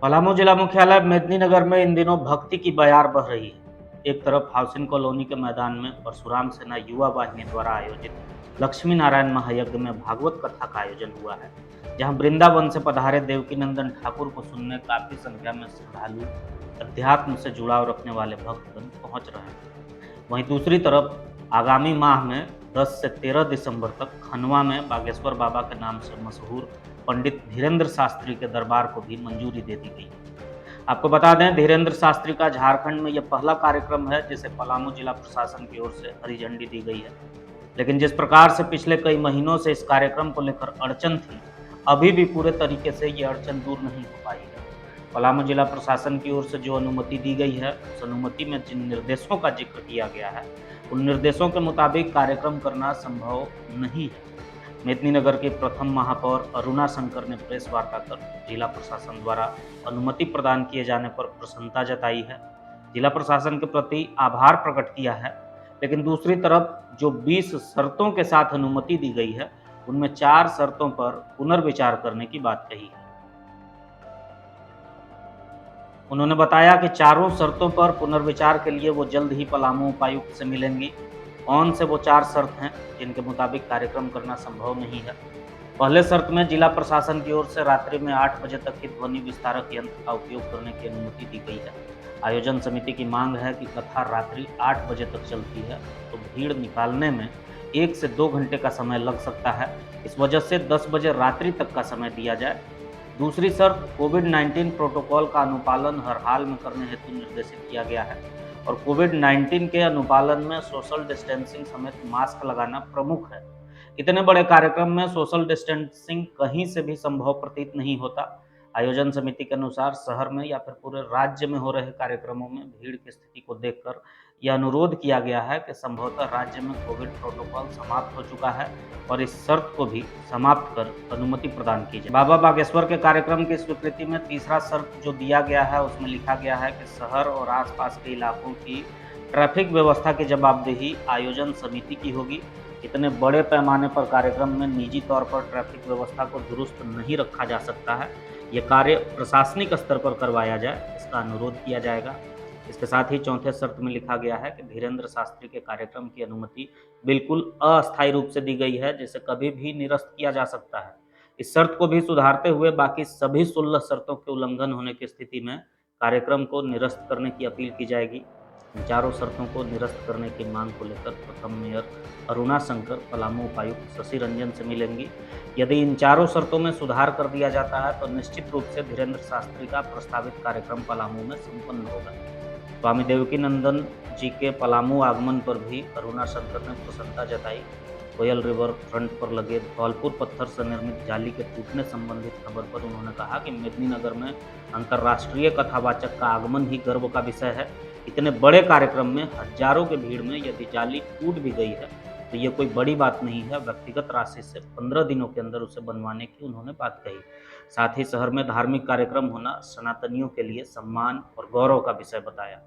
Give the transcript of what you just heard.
पलामू जिला मुख्यालय मेदिनीनगर में इन दिनों भक्ति की बयार बह रही है। एक तरफ हाउसिंग कॉलोनी के मैदान में परशुराम सेना युवा वाहिनी द्वारा आयोजित लक्ष्मी नारायण महायज्ञ में भागवत कथा का आयोजन हुआ है, जहां वृंदावन से पधारे देवकीनंदन ठाकुर को सुनने काफी संख्या में श्रद्धालु अध्यात्म से जुड़ाव रखने वाले भक्तगण पहुंच रहे हैं। वहीं दूसरी तरफ आगामी माह में 10 से 13 दिसंबर तक खनवा में बागेश्वर बाबा के नाम से मशहूर पंडित धीरेन्द्र शास्त्री के दरबार को भी मंजूरी दे दी गई। आपको बता दें, धीरेन्द्र शास्त्री का झारखंड में यह पहला कार्यक्रम है जिसे पलामू जिला प्रशासन की ओर से हरी झंडी दी गई है। लेकिन जिस प्रकार से पिछले कई महीनों से इस कार्यक्रम को लेकर अड़चन थी, अभी भी पूरे तरीके से ये अड़चन दूर नहीं हो पाई है। पलामू जिला प्रशासन की ओर से जो अनुमति दी गई है, उस अनुमति में जिन निर्देशों का जिक्र किया गया है, उन निर्देशों के मुताबिक कार्यक्रम करना संभव नहीं है। मेदिनीनगर के प्रथम महापौर अरुणा शंकर ने प्रेस वार्ता कर जिला प्रशासन द्वारा अनुमति प्रदान किए जाने पर प्रसन्नता जताई है, जिला प्रशासन के प्रति आभार प्रकट किया है। लेकिन दूसरी तरफ जो 20 शर्तों के साथ अनुमति दी गई है, उनमें 4 शर्तों पर पुनर्विचार करने की बात कही है। उन्होंने बताया कि चारों शर्तों पर पुनर्विचार के लिए वो जल्द ही पलामू उपायुक्त से मिलेंगी। कौन से वो 4 शर्त हैं जिनके मुताबिक कार्यक्रम करना संभव नहीं है? पहले शर्त में जिला प्रशासन की ओर से रात्रि में 8 बजे तक ही ध्वनि विस्तारक यंत्र का उपयोग करने की अनुमति दी गई है। आयोजन समिति की मांग है कि कथा रात्रि 8 बजे तक चलती है, तो भीड़ निकालने में 1 से 2 घंटे का समय लग सकता है। इस वजह से 10 बजे रात्रि तक का समय दिया जाए। दूसरी शर्त, कोविड-19 प्रोटोकॉल का अनुपालन हर हाल में करने हेतु निर्देशित किया गया है और कोविड-19 के अनुपालन में सोशल डिस्टेंसिंग समेत मास्क लगाना प्रमुख है। इतने बड़े कार्यक्रम में सोशल डिस्टेंसिंग कहीं से भी संभव प्रतीत नहीं होता। आयोजन समिति के अनुसार शहर में या फिर पूरे राज्य में हो रहे कार्यक्रमों में भीड़ की स्थिति को देखकर यह अनुरोध किया गया है कि संभवतः राज्य में कोविड प्रोटोकॉल समाप्त हो चुका है और इस शर्त को भी समाप्त कर अनुमति प्रदान की जाए। बाबा बागेश्वर के कार्यक्रम की स्वीकृति में तीसरा शर्त जो दिया गया है, उसमें लिखा गया है कि शहर और आसपास के इलाकों की ट्रैफिक व्यवस्था की जवाबदेही आयोजन समिति की होगी। इतने बड़े पैमाने पर कार्यक्रम में निजी तौर पर ट्रैफिक व्यवस्था को दुरुस्त नहीं रखा जा सकता है। ये कार्य प्रशासनिक स्तर पर करवाया जाए, इसका अनुरोध किया जाएगा। इसके साथ ही चौथे शर्त में लिखा गया है कि धीरेन्द्र शास्त्री के कार्यक्रम की अनुमति बिल्कुल अस्थायी रूप से दी गई है, जिसे कभी भी निरस्त किया जा सकता है। इस शर्त को भी सुधारते हुए बाकी सभी 16 शर्तों के उल्लंघन होने की स्थिति में कार्यक्रम को निरस्त करने की अपील की जाएगी। इन चारों शर्तों को निरस्त करने की मांग को लेकर प्रथम मेयर अरुणा शंकर पलामू उपायुक्त शशि रंजन से मिलेंगी। यदि इन चारों शर्तों में सुधार कर दिया जाता है तो निश्चित रूप से धीरेन्द्र शास्त्री का प्रस्तावित कार्यक्रम पलामू में संपन्न होगा। स्वामी देवकीनंदन जी के पलामू आगमन पर भी अरुणा शंकर ने प्रसन्नता जताई। कोयल रिवर फ्रंट पर लगे धौलपुर पत्थर से निर्मित जाली के टूटने संबंधित खबर पर उन्होंने कहा कि मेदिनीनगर में अंतर्राष्ट्रीय कथावाचक का आगमन ही गर्व का विषय है। इतने बड़े कार्यक्रम में हजारों की भीड़ में यदि जाली टूट भी गई है तो ये कोई बड़ी बात नहीं है। व्यक्तिगत राशि से 15 दिनों के अंदर उसे बनवाने की उन्होंने बात कही। साथ ही शहर में धार्मिक कार्यक्रम होना सनातनियों के लिए सम्मान और गौरव का विषय बताया।